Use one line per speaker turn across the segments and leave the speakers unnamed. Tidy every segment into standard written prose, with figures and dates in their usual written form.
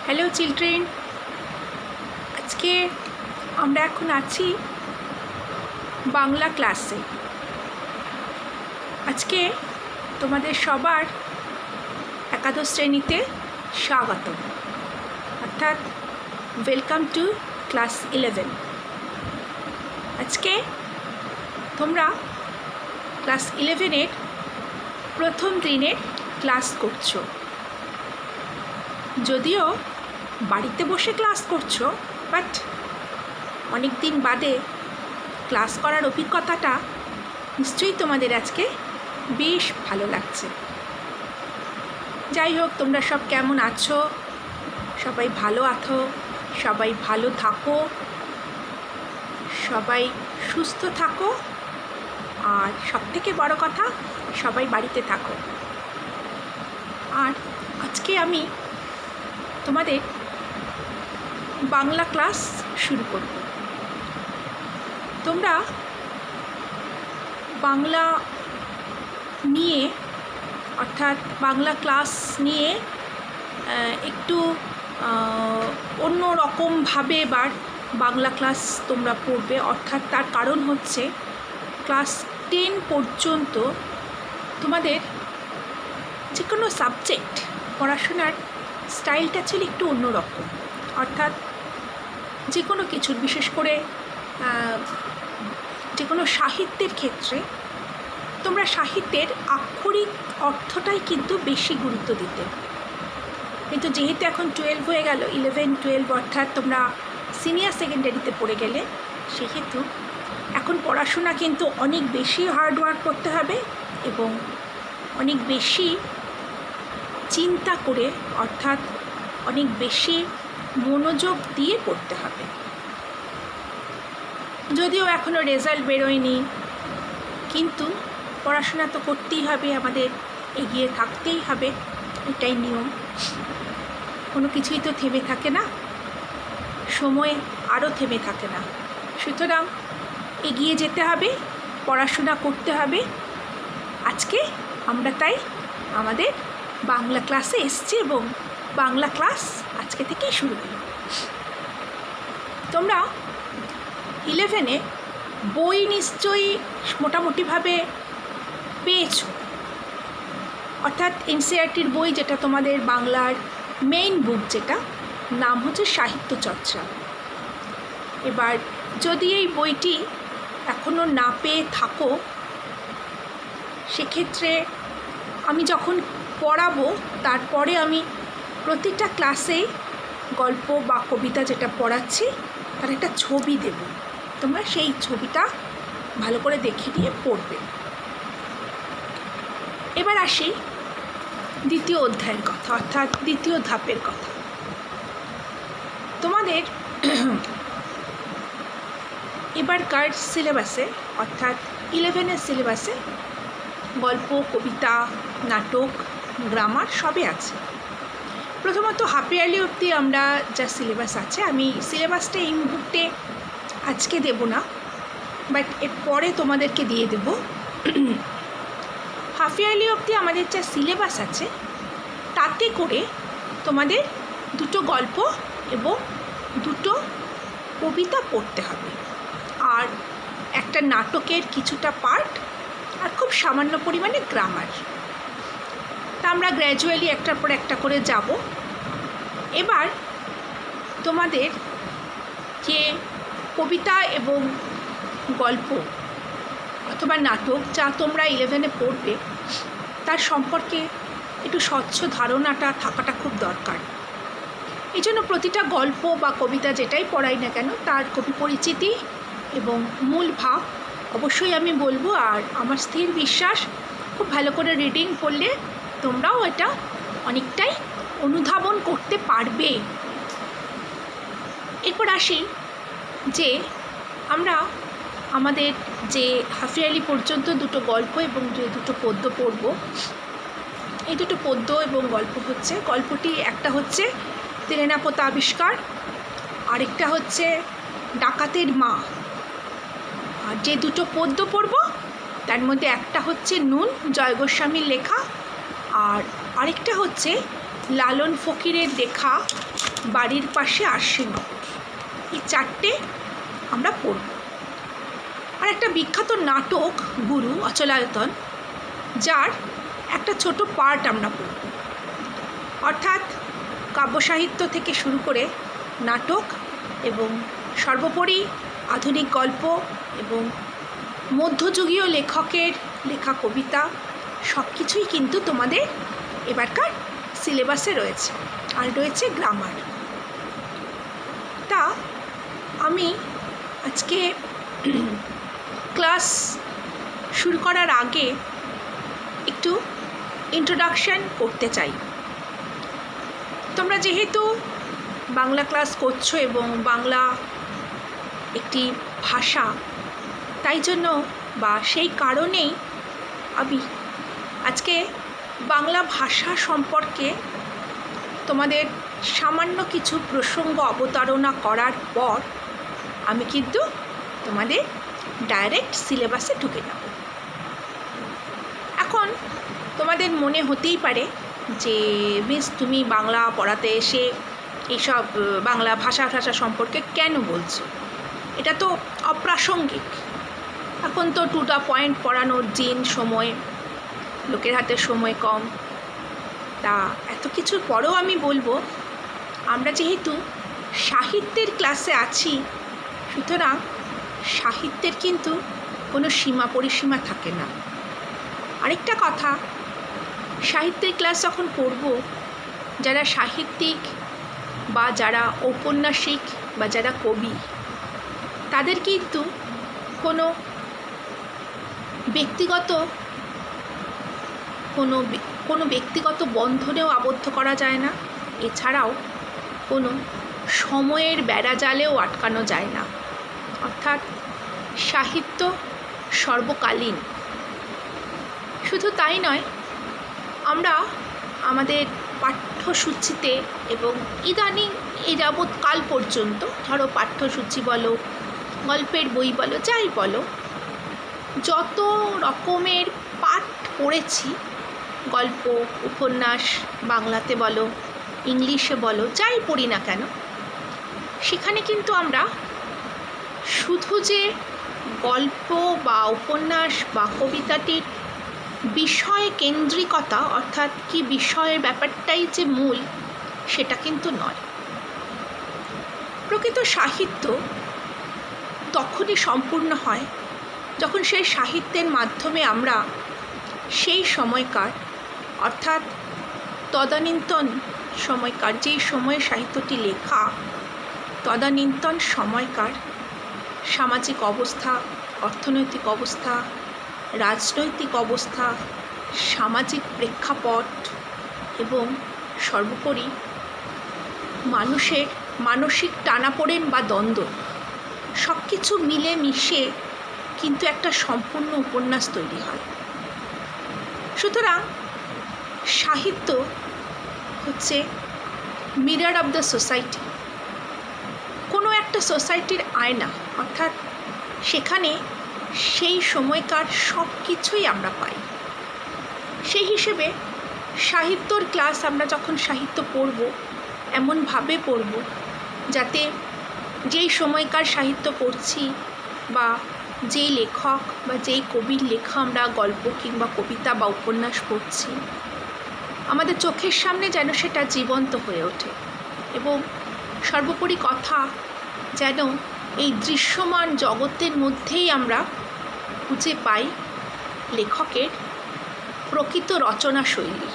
Hello children, আজকে আমরা এখন আছি বাংলা ক্লাসে। আজকে তোমাদের সবার একাদশ শ্রেণীতে স্বাগত, অর্থাৎ ওয়েলকাম টু ক্লাস 11। আজকে তোমরা ক্লাস 11-এর প্রথম দিনের ক্লাস করছো। যদিও বাড়িতে বসে ক্লাস করছো, বাট অনেক দিন বাদে ক্লাস করার অভিজ্ঞতাটা নিশ্চয়ই তোমাদের আজকে বেশ ভালো লাগছে। যাই হোক, তোমরা সব কেমন আছো? সবাই ভালো আছো, সবাই ভালো থাকো, সবাই সুস্থ থাকো, আর সবথেকে বড় কথা, সবাই বাড়িতে থাকো। আর আজকে আমি তোমাদের বাংলা ক্লাস শুরু করব। তোমরা বাংলা নিয়ে, অর্থাৎ বাংলা ক্লাস নিয়ে একটু অন্য রকমভাবে এবার বাংলা ক্লাস তোমরা পড়বে। অর্থাৎ তার কারণ হচ্ছে ক্লাস 10 পর্যন্ত তোমাদের যে কোনো সাবজেক্ট পড়াশোনার স্টাইলটা ছিল একটু অন্যরকম। অর্থাৎ যে কোনো কিছুর, বিশেষ করে যে কোনো সাহিত্যের ক্ষেত্রে তোমরা সাহিত্যের আক্ষরিক অর্থটাই কিন্তু বেশি গুরুত্ব দিতে। কিন্তু যেহেতু এখন 12 হয়ে গেল, 11-12, অর্থাৎ তোমরা সিনিয়র সেকেন্ডারিতে পড়ে গেলে, সেহেতু এখন পড়াশোনা কিন্তু অনেক বেশি হার্ডওয়ার্ক করতে হবে এবং অনেক বেশি চিন্তা করে, অর্থাৎ অনেক বেশি মনোযোগ দিয়ে পড়তে হবে। যদিও এখনও রেজাল্ট বেরোয়নি, কিন্তু পড়াশোনা তো করতেই হবে, আমাদের এগিয়ে থাকতেই হবে, এটাই নিয়ম। কোনো কিছুই তো থেমে থাকে না, সময় আরও থেমে থাকে না। সুতরাং এগিয়ে যেতে হবে, পড়াশোনা করতে হবে। আজকে আমরা তাই আমাদের বাংলা ক্লাসে এসছি এবং বাংলা ক্লাস আজকে থেকেই শুরু হলো। তোমরা 11-এ বই নিশ্চয়ই মোটামুটিভাবে পেয়েছো, অর্থাৎ এনসিইআরটির বই, যেটা তোমাদের বাংলার মেইন বুক, যেটা নাম হচ্ছে সাহিত্য চর্চা। এবার যদি এই বইটি এখনও না পেয়ে থাকো, সেক্ষেত্রে আমি যখন পড়াবো তারপরে আমি প্রতিটা ক্লাসে গল্প বা কবিতা যেটা পড়াচ্ছি তার একটা ছবি দেব। তোমরা সেই ছবিটা ভালো করে দেখে নিয়ে পড়বে। এবার আসি দ্বিতীয় অধ্যায়ের কথা, অর্থাৎ দ্বিতীয় ধাপের কথা। তোমাদের এবারকার সিলেবাসে, অর্থাৎ 11-এর সিলেবাসে গল্প, কবিতা, নাটক, গ্রামার সবই আছে। প্রথমত হাফ ইয়ারলি অবধি আমরা যা সিলেবাস আছে, আমি সিলেবাসটা এই মুহূর্তে আজকে দেব না, বাট এর পরে তোমাদেরকে দিয়ে দেব। হাফ ইয়ারলি অবধি আমাদের যা সিলেবাস আছে তাতে করে তোমাদের 2টো গল্প এবং 2টো কবিতা পড়তে হবে, আর একটা নাটকের কিছুটা পার্ট, আর খুব সামান্য পরিমাণে গ্রামার। তা আমরা গ্র্যাজুয়ালি একটার পর একটা করে যাব। এবার তোমাদের যে কবিতা এবং গল্প অথবা নাটক যা তোমরা 11-এ পড়বে, তার সম্পর্কে একটু স্বচ্ছ ধারণাটা থাকাটা খুব দরকার। এই জন্য প্রতিটা গল্প বা কবিতা যেটাই পড়াই না কেন, তার কবি পরিচিতি এবং মূল ভাব অবশ্যই আমি বলবো। আর আমার স্থির বিশ্বাস, খুব ভালো করে রিডিং করলে তোমরাও এটা অনেকটাই অনুধাবন করতে পারবে। এরপর আসি যে আমরা আমাদের যে হাফ ইয়ারলি পর্যন্ত 2টো গল্প এবং 2টো পদ্য পড়ব। এই 2টো পদ্য এবং গল্প হচ্ছে, গল্পটি একটা হচ্ছে তেরেনাপোতা আবিষ্কার, আরেকটা হচ্ছে ডাকাতের মা। আর যে 2টো পদ্য পড়ব তার মধ্যে একটা হচ্ছে নুন, জয় গোস্বামীর লেখা, আর আরেকটা হচ্ছে লালন ফকিরের লেখা বাড়ির পাশে আশ্বিনগর, এই 4টে আমরা পড়ব। আর একটা বিখ্যাত নাটক গুরু অচলায়তন, যার একটা ছোট পার্ট আমরা পড়ব। অর্থাৎ কাব্যসাহিত্য থেকে শুরু করে নাটক এবং সর্বোপরি আধুনিক গল্প এবং মধ্যযুগীয় লেখকের লেখা কবিতা সব কিছুই কিন্তু তোমাদের এবারকার সিলেবাসে রয়েছে, আর রয়েছে গ্রামার। তা আমি আজকে ক্লাস শুরু করার আগে একটু ইন্ট্রোডাকশান করতে চাই। তোমরা যেহেতু বাংলা ক্লাস করছো এবং বাংলা একটি ভাষা, তাই জন্য বা সেই কারণেই আমি আজকে বাংলা ভাষা সম্পর্কে তোমাদের সামান্য কিছু প্রসঙ্গ অবতারণা করার পর আমি কিন্তু তোমাদের ডাইরেক্ট সিলেবাসে ঢুকে যাব। এখন তোমাদের মনে হতেই পারে যে মিস তুমি বাংলা পড়াতে এসে এইসব বাংলা ভাষা সম্পর্কে কেন বলছো? এটা তো অপ্রাসঙ্গিক। এখন তো টু দ্য পয়েন্ট পড়ানোর দিন, সময়, লোকের হাতে সময় কম। তা এত কিছুর পরেও আমি বলবো, আমরা যেহেতু সাহিত্যের ক্লাসে আছি, সুতরাং সাহিত্যের কিন্তু কোনো সীমা পরিসীমা থাকে না। আরেকটা কথা, সাহিত্যের ক্লাস যখন পড়ব, যারা সাহিত্যিক বা যারা ঔপন্যাসিক বা যারা কবি, তাদের কিন্তু কোনো ব্যক্তিগত বন্ধনেও আবদ্ধ করা যায় না। এছাড়াও কোনো সময়ের বেড়াজালেও আটকানো যায় না। অর্থাৎ সাহিত্য সর্বকালীন। শুধু তাই নয়, আমরা আমাদের পাঠ্যসূচিতে এবং ইদানিং এই যাবৎকাল পর্যন্ত, ধরো পাঠ্যসূচি বলো, গল্পের বই বলো, যাই বলো, যত রকমের পাঠ পড়েছি, গল্প, উপন্যাস, বাংলাতে বলো, ইংলিশে বলো, যাই পড়ি না কেন, সেখানে কিন্তু আমরা শুধু যে গল্প বা উপন্যাস বা কবিতাটির বিষয় কেন্দ্রিকতা, অর্থাৎ কি বিষয়ের ব্যাপারটাই যে মূল, সেটা কিন্তু নয়। প্রকৃত সাহিত্য তখনই সম্পূর্ণ হয় যখন সেই সাহিত্যের মাধ্যমে আমরা সেই সময়কার, অর্থাৎ তদানীন্তন সময়কার, যেই সময়ে সাহিত্যটি লেখা, তদানীন্তন সময়কার সামাজিক অবস্থা, অর্থনৈতিক অবস্থা, রাজনৈতিক অবস্থা, সামাজিক প্রেক্ষাপট এবং সর্বোপরি মানুষের মানসিক টানাপোড়েন বা দ্বন্দ্ব, সব কিছু মিলে মিশে কিন্তু একটা সম্পূর্ণ উপন্যাস তৈরি হয়। সুতরাং সাহিত্য হচ্ছে মিরর অফ দ্য সোসাইটি, কোনো একটা সোসাইটির আয়না। অর্থাৎ সেখানে সেই সময়কার সব কিছুই আমরা পাই। সেই হিসেবে সাহিত্যর ক্লাস আমরা যখন সাহিত্য পড়ব, এমনভাবে পড়ব যাতে যেই সময়কার সাহিত্য পড়ছি বা যেই লেখক বা যেই কবির লেখা আমরা গল্প কিংবা কবিতা বা উপন্যাস পড়ছি, আমাদের চোখের সামনে যেন সেটা জীবন্ত হয়ে ওঠে। এবং সর্বোপরি কথা, যেন এই দৃশ্যমান জগতের মধ্যেই আমরা খুঁজে পাই লেখকের প্রকৃত রচনা শৈলী।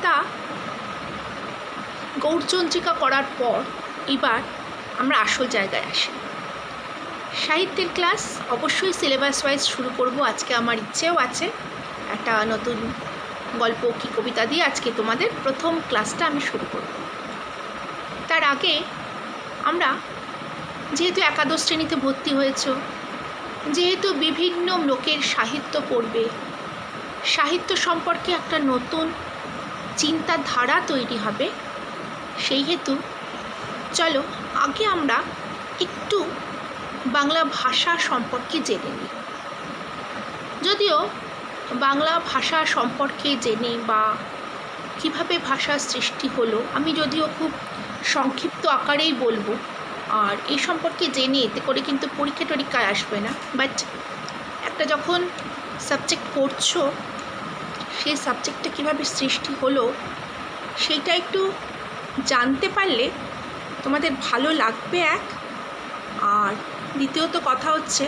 তা গৌরচন্দ্রিকা করার পর এবার আমরা আসল জায়গায় আসি। সাহিত্যের ক্লাস অবশ্যই সিলেবাস ওয়াইজ শুরু করব। আজকে আমার ইচ্ছেও আছে একটা নতুন গল্প কি কবিতা দিয়ে আজকে তোমাদের প্রথম ক্লাসটা আমি শুরু করব। তার আগে আমরা যেহেতু একাদশ শ্রেণীতে ভর্তি হয়েছ, যেহেতু বিভিন্ন লোকের সাহিত্য পড়বে, সাহিত্য সম্পর্কে একটা নতুন চিন্তাধারা তৈরি হবে, সেই হেতু চলো আগে আমরা একটু বাংলা ভাষা সম্পর্কে জেনে নিই। যদিও বাংলা ভাষা সম্পর্কে জেনে বা কিভাবে ভাষার সৃষ্টি হলো আমি যদিও খুব সংক্ষিপ্ত আকারেই বলবো, আর এই সম্পর্কে জেনে এতে করে কিন্তু পরীক্ষা টরীক্ষায় আসবে না, বাট একটা যখন সাবজেক্ট পড়ছো সেই সাবজেক্টটা কীভাবে সৃষ্টি হলো সেইটা একটু জানতে পারলে তোমাদের ভালো লাগবে এক। আর দ্বিতীয়ত কথা হচ্ছে,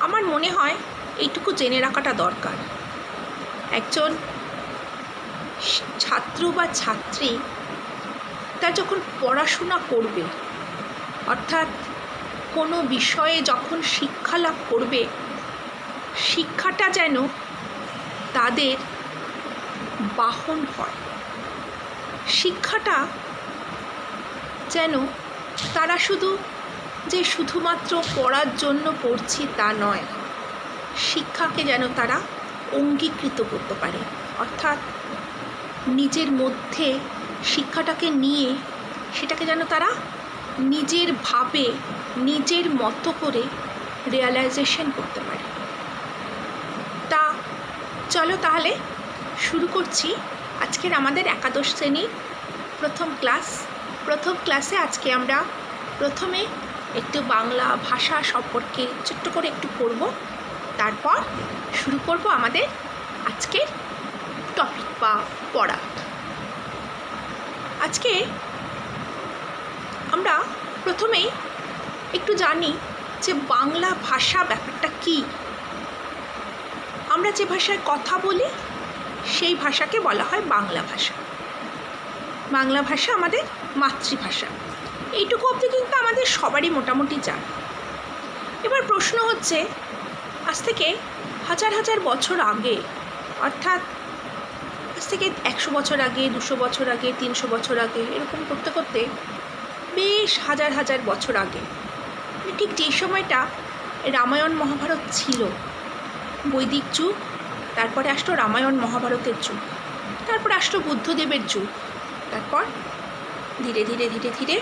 আমার মনে হয় এইটুকু জেনে রাখাটা দরকার। একজন ছাত্র বা ছাত্রী তার যখন পড়াশোনা করবে, অর্থাৎ কোনো বিষয়ে যখন শিক্ষা লাভ করবে, শিক্ষাটা যেন তাদের বাহন হয়। শিক্ষাটা যেন তারা শুধুমাত্র পড়ার জন্য পড়ছি তা নয়, শিক্ষাকে যেন তারা অঙ্গীকৃত করতে পারে, অর্থাৎ নিজের মধ্যে শিক্ষাটাকে নিয়ে সেটাকে যেন তারা নিজের ভাবে নিজের মতো করে রিয়ালাইজেশন করতে পারে। তা চলো তাহলে শুরু করছি আজকের আমাদের একাদশ শ্রেণীর প্রথম ক্লাসে। আজকে আমরা প্রথমে একটু বাংলা ভাষা সম্পর্কে ছোট্ট করে একটু পড়ব, তারপর শুরু করব আমাদের আজকের টপিক বা পড়া। আজকে আমরা প্রথমেই একটু জানি যে বাংলা ভাষা ব্যাপারটা কী। আমরা যে ভাষায় কথা বলি সেই ভাষাকে বলা হয় বাংলা ভাষা। বাংলা ভাষা আমাদের মাতৃভাষা, এইটুকু অবধি কিন্তু আমাদের সবারই মোটামুটি জানা। এবার প্রশ্ন হচ্ছে, আজ থেকে হাজার হাজার বছর আগে, অর্থাৎ আজ থেকে 100 বছর আগে, 200 বছর আগে, 300 বছর আগে, এরকম করতে করতে বেশ হাজার হাজার বছর আগে, ঠিক যে সময়টা রামায়ণ মহাভারত ছিল, বৈদিক যুগ, তারপরে আসলো রামায়ণ মহাভারতের যুগ, তারপরে আসলো বুদ্ধদেবের যুগ, তারপর ধীরে ধীরে ধীরে ধীরে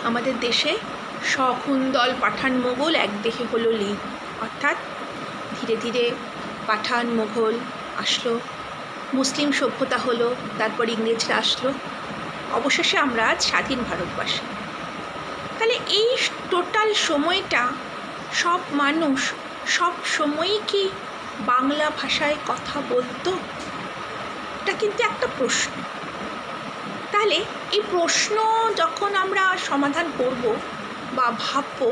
আমাদের দেশে শকুন্তল পাঠান মোগল এক দেহে হলো লীন, অর্থাৎ ধীরে ধীরে পাঠান মোগল আসলো, মুসলিম সভ্যতা হলো, তারপর ইংরেজরা আসলো, অবশেষে আমরা আজ স্বাধীন ভারতবাসী। তাহলে এই টোটাল সময়টা সব মানুষ সব সময়ই কি বাংলা ভাষায় কথা বলতো? এটা কিন্তু একটা প্রশ্ন। তাহলে এই প্রশ্ন যখন আমরা সমাধান করব বা ভাববো,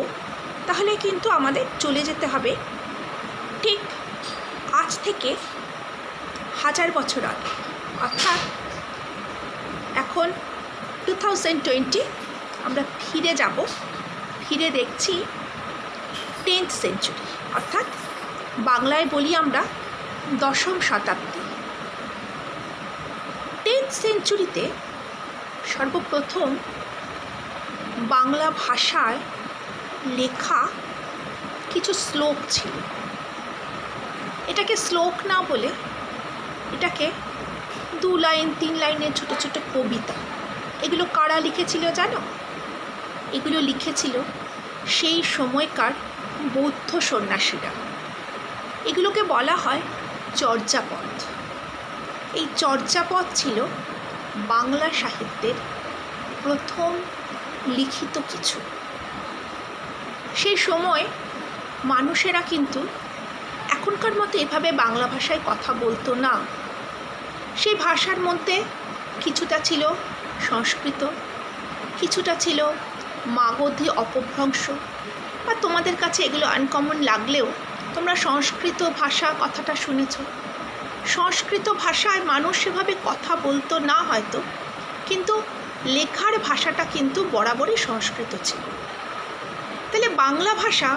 তাহলে কিন্তু আমাদের চলে যেতে হবে ঠিক আজ থেকে 1000 বছর আগে, অর্থাৎ এখন 2020 আমরা ফিরে যাব, ফিরে দেখছি 10th সেঞ্চুরি, অর্থাৎ বাংলায় বলি আমরা 10ম শতাব্দী। 10th সেঞ্চুরিতে সর্বপ্রথম বাংলা ভাষায় লেখা কিছু শ্লোক ছিল। এটাকে শ্লোক না বলে এটাকে 2 লাইন 3 লাইনের ছোট ছোট কবিতা। এগুলো কারা লিখেছিল জানো? এগুলো লিখেছিল সেই সময়কার বৌদ্ধ সন্ন্যাসীরা। এগুলোকে বলা হয় চর্যাপদ। এই চর্যাপদ ছিল বাংলা সাহিত্যের প্রথম লিখিত কিছু। সেই সময় মানুষেরা কিন্তু এখনকার মতো এভাবে বাংলা ভাষায় কথা বলতো না। সেই ভাষার মধ্যে কিছুটা ছিল সংস্কৃত, কিছুটা ছিল মাগধী অপভ্রংশ, বা তোমাদের কাছে এগুলো আনকমন লাগলেও তোমরা সংস্কৃত ভাষা কথাটা শুনেছ। সংস্কৃত ভাষায় মানুষ সেভাবে কথা বলতো না হয়তো, কিন্তু লেখার ভাষাটা কিন্তু বরাবরই সংস্কৃত ছিল। তাহলে বাংলা ভাষা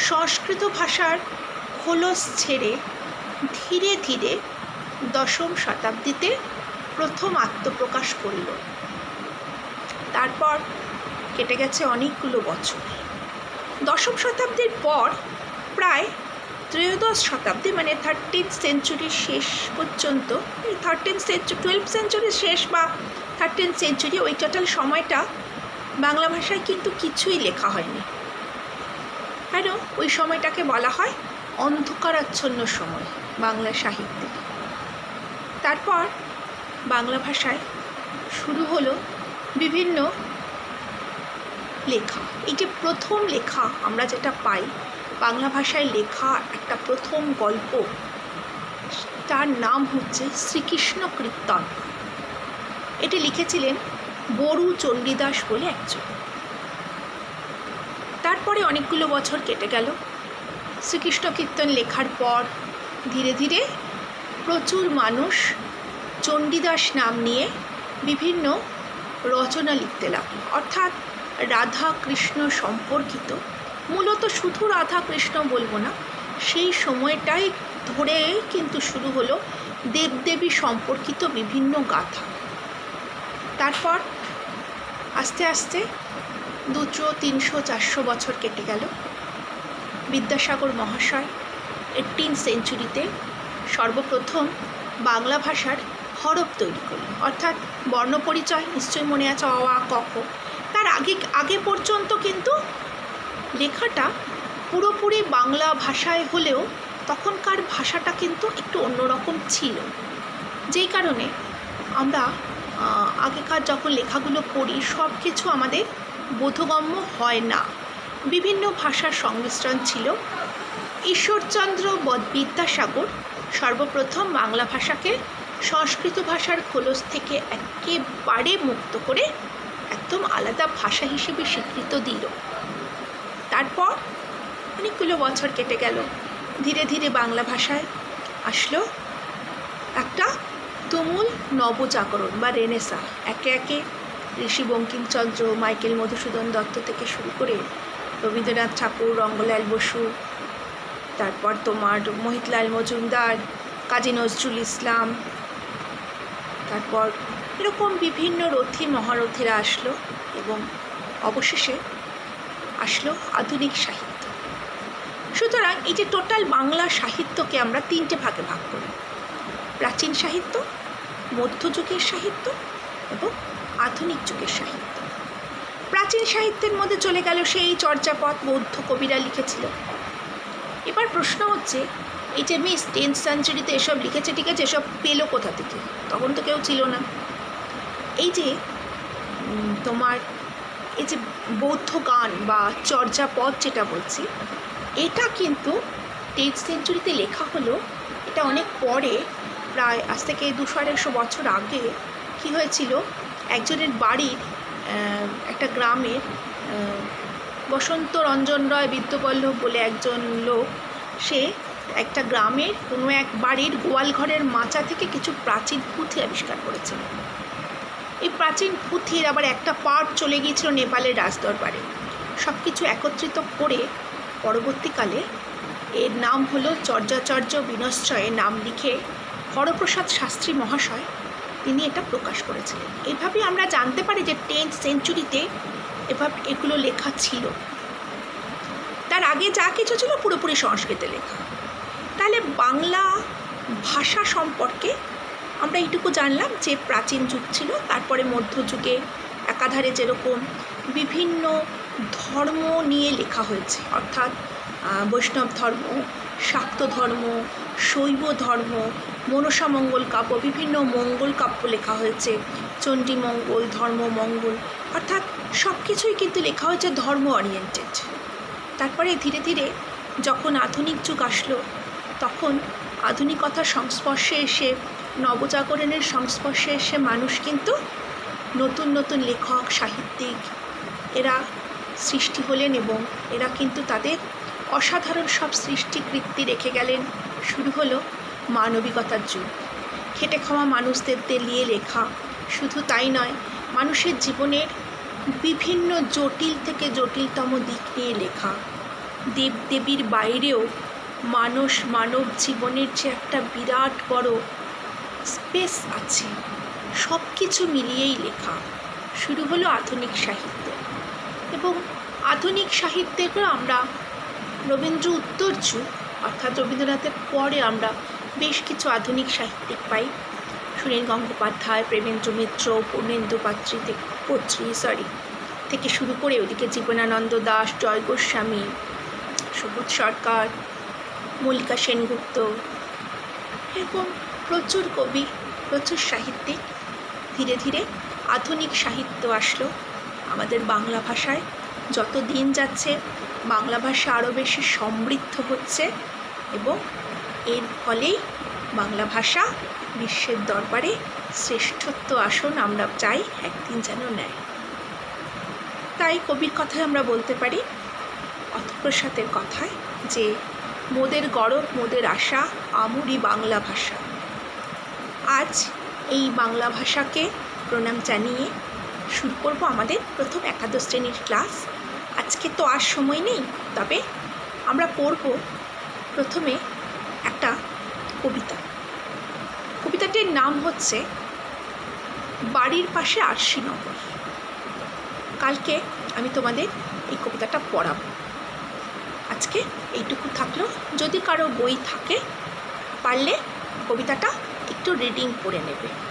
সংস্কৃত ভাষার খোলস ছেড়ে ধীরে ধীরে 10ম শতাব্দীতে প্রথম আত্মপ্রকাশ করল। তারপর কেটে গেছে অনেকগুলো বছর। 10ম শতাব্দীর পর প্রায় ত্রয়োদশ শতাব্দী, মানে 13th সেঞ্চুরির শেষ পর্যন্ত, 12th সেঞ্চুরির শেষ বা 13th সেঞ্চুরি, ওই টোটাল সময়টা বাংলা ভাষায় কিন্তু কিছুই লেখা হয়নি। কেন? ওই সময়টাকে বলা হয় অন্ধকারাচ্ছন্ন সময় বাংলা সাহিত্যে। তারপর বাংলা ভাষায় শুরু হলো বিভিন্ন লেখা। এই যে প্রথম লেখা আমরা যেটা পাই, বাংলা ভাষায় লেখা একটা প্রথম গল্প, তার নাম হচ্ছে শ্রীকৃষ্ণ কীর্তন। এটি লিখেছিলেন বড়ু চণ্ডীদাস বলে একজন। তারপরে অনেকগুলো বছর কেটে গেল। শ্রীকৃষ্ণ কীর্তন লেখার পর ধীরে ধীরে প্রচুর মানুষ চণ্ডীদাস নাম নিয়ে বিভিন্ন রচনা লিখতে লাগলো, অর্থাৎ রাধা কৃষ্ণ সম্পর্কিত, মূলত শুধু রাধা কৃষ্ণ বলবো না, সেই সময়টাই ধরে কিন্তু শুরু হলো দেবদেবী সম্পর্কিত বিভিন্ন গাথা। তারপর আস্তে আস্তে 200, 300, 400 বছর কেটে গেল। বিদ্যাসাগর মহাশয় 18th সেঞ্চুরিতে সর্বপ্রথম বাংলা ভাষার হরফ তৈরি করলেন, অর্থাৎ বর্ণপরিচয় নিশ্চয়ই মনে আছে, অ আ ক খ। তার আগে পর্যন্ত কিন্তু লেখাটা পুরোপুরি বাংলা ভাষায় হলেও তখনকার ভাষাটা কিন্তু একটু অন্যরকম ছিল, যেই কারণে আমরা আগেকার যখন লেখাগুলো পড়ি সব কিছু আমাদের বোধগম্য হয় না, বিভিন্ন ভাষার সংমিশ্রণ ছিল। ঈশ্বরচন্দ্র বিদ্যাসাগর সর্বপ্রথম বাংলা ভাষাকে সংস্কৃত ভাষার খোলস থেকে একেবারে মুক্ত করে একদম আলাদা ভাষা হিসেবে স্বীকৃত দিল। তারপর অনেকগুলো বছর কেটে গেল। ধীরে ধীরে বাংলা ভাষায় আসলো একটা তুমুল নবজাগরণ বা রেনেসা। একে একে ঋষি বঙ্কিমচন্দ্র, মাইকেল মধুসূদন দত্ত থেকে শুরু করে রবীন্দ্রনাথ ঠাকুর, রঙ্গলাল বসু, তারপর তোমার মোহিতলাল মজুমদার, কাজী নজরুল ইসলাম, তারপর এরকম বিভিন্ন রথী মহারথীরা আসলো এবং অবশেষে আসলো আধুনিক সাহিত্য। সুতরাং এই যে টোটাল বাংলা সাহিত্যকে আমরা 3টে ভাগে ভাগ করি: প্রাচীন সাহিত্য, মধ্যযুগের সাহিত্য এবং আধুনিক যুগের সাহিত্য। প্রাচীন সাহিত্যের মধ্যে চলে গেল সেই চর্যাপদ, বৌদ্ধ কবিরা লিখেছিল। এবার প্রশ্ন হচ্ছে, এই যে 10th সেঞ্চুরিতে এসব লিখেছে, ঠিক আছে, এসব পেলো কোথা থেকে? তখন তো কেউ ছিল না। এই যে তোমার এই যে বৌদ্ধ গান বা চর্যাপদ যেটা বলছি, এটা কিন্তু 10th সেঞ্চুরিতে লেখা হলো। এটা অনেক পরে, প্রায় আজ থেকে 200-150 বছর আগে কী হয়েছিল, একজনের বাড়ির একটা গ্রামের বসন্ত রঞ্জন রয় বিদ্যবল্লভ বলে একজন লোক, সে একটা গ্রামের কোনো এক বাড়ির গোয়াল ঘরের মাচা থেকে কিছু প্রাচীন পুঁথি আবিষ্কার করেছিল। এই প্রাচীন পুঁথির আবার একটা পার্ট চলে গিয়েছিল নেপালের রাজদরবারে। সব কিছু একত্রিত করে পরবর্তীকালে এর নাম হলো চর্যাচর্য বিনশ্চয়ে নাম লিখে হরপ্রসাদ শাস্ত্রী মহাশয় তিনি এটা প্রকাশ করেছিলেন। এইভাবেই আমরা জানতে পারি যে 10th সেঞ্চুরিতে এভাবে এগুলো লেখা ছিল। তার আগে যা কিছু ছিল পুরোপুরি সংস্কৃতে লেখা। তাহলে বাংলা ভাষা সম্পর্কে আমরা এইটুকু জানলাম যে প্রাচীন যুগ ছিল, তারপরে মধ্যযুগে একাধারে যেরকম বিভিন্ন ধর্ম নিয়ে লেখা হয়েছে, অর্থাৎ বৈষ্ণব ধর্ম, শাক্ত ধর্ম, শৈব ধর্ম, মনসা মঙ্গল কাব্য, বিভিন্ন মঙ্গল কাব্য লেখা হয়েছে, চণ্ডী মঙ্গল, ধর্ম মঙ্গল, অর্থাৎ সব কিছুই কিন্তু লেখা হয়েছে ধর্ম ওরিয়েন্টেড। তারপরে ধীরে ধীরে যখন আধুনিক যুগ আসলো, তখন আধুনিকতার সংস্পর্শে এসে, নবজাগরণের সংস্পর্শে এসে মানুষ কিন্তু নতুন নতুন লেখক, সাহিত্যিক এরা সৃষ্টি হলেন এবং এরা কিন্তু তাদের অসাধারণ সব সৃষ্টিকৃতি রেখে গেলেন। শুরু হলো মানবিকতার যুগ, খেটে খাওয়া মানুষদের নিয়ে লেখা। শুধু তাই নয়, মানুষের জীবনের বিভিন্ন জটিল থেকে জটিলতম দিক নিয়ে লেখা। দেবদেবীর বাইরেও মানব জীবনের যে একটা বিরাট বড় স্পেস আছে, সব কিছু মিলিয়েই লেখা। শুরু হলো আধুনিক সাহিত্য এবং আধুনিক সাহিত্যেরও আমরা রবীন্দ্র উত্তর যুগ, অর্থাৎ রবীন্দ্রনাথের পরে আমরা বেশ কিছু আধুনিক সাহিত্যিক পাই। সুনীল গঙ্গোপাধ্যায়, প্রেমেন্দ্র মিত্র, পূর্ণেন্দু থেকে শুরু করে ওদিকে জীবনানন্দ দাশ, জয় গোস্বামী, সুবোধ সরকার, মল্লিকা সেনগুপ্ত, এরকম প্রচুর কবি প্রচুর সাহিত্যিক, ধীরে ধীরে আধুনিক সাহিত্য আসলো আমাদের বাংলা ভাষায়। যত দিন যাচ্ছে বাংলা ভাষা আরও বেশি সমৃদ্ধ হচ্ছে এবং এর ফলেই বাংলা ভাষা বিশ্বের দরবারে শ্রেষ্ঠত্ব আসন আমরা চাই একদিন যেন নেয়। তাই কবির কথায় আমরা বলতে পারি, অথপ্রসাদের কথায়, যে মোদের গরব মোদের আশা আমরি বাংলা ভাষা। আজ এই বাংলা ভাষাকে প্রণাম জানিয়ে শুরু করব আমাদের প্রথম একাদশ শ্রেণীর ক্লাস। আজকে তো আর সময় নেই, তবে আমরা পড়ব প্রথমে একটা কবিতা। কবিতাটির নাম হচ্ছে বাড়ির পাশে আরশিনগর। কালকে আমি তোমাদের এই কবিতাটা পড়াবো। আজকে এইটুকু থাকলো। যদি কারো বই থাকে পারলে কবিতাটা একটু রিডিং করে নেবে।